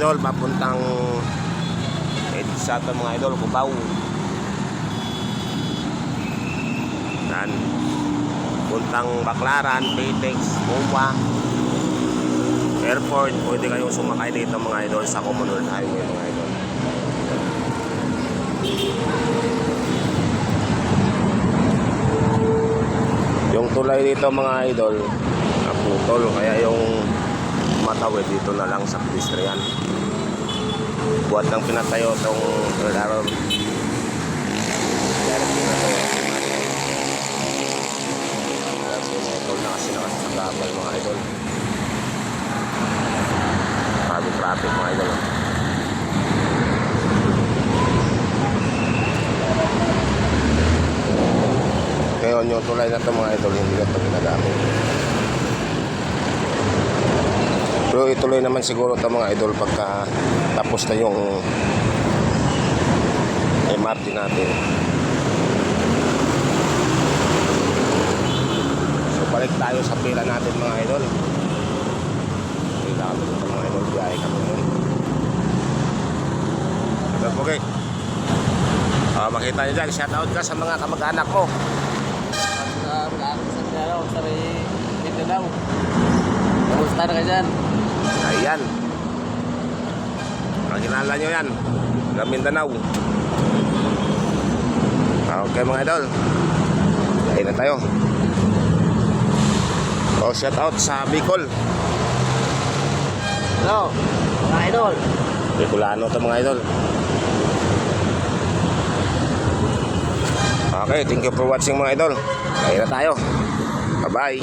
idol, papuntang EDSA mga idol, Cubao. Yan. Puntang Baclaran, Pitex, Mumba, Airport. Pwede kayong sumakay dito mga idol sa Commonwealth Highway mga idol. Yung tulay dito mga idol naputol, kaya yung matawid dito na lang sa pedestrian. Buat nang pinatayo itong laro. Na kasi nakasagabal mga idol. Maraming traffic mga idol. Ngayon yung tulay na ito mga idol, hindi na ito ginagamit. Pero ituloy naman siguro ito mga idol pagka tapos na yung MRT natin. So balik tayo sa pila natin mga idol. Pila kami dito mga idol, biyahe kami nun. Okay. Makita nyo dyan, shoutout ka sa mga kamag-anak mo. Sa Mindanao. Kamusta na ka dyan? Ayan. Kinala nyo yan. Sa Mindanao. Okay mga idol. Ayun na tayo. Shout out sa Bicol. Hello, mga idol. Bicolano to mga idol. Okay, thank you for watching mga idol. Ayun na tayo. Bye bye.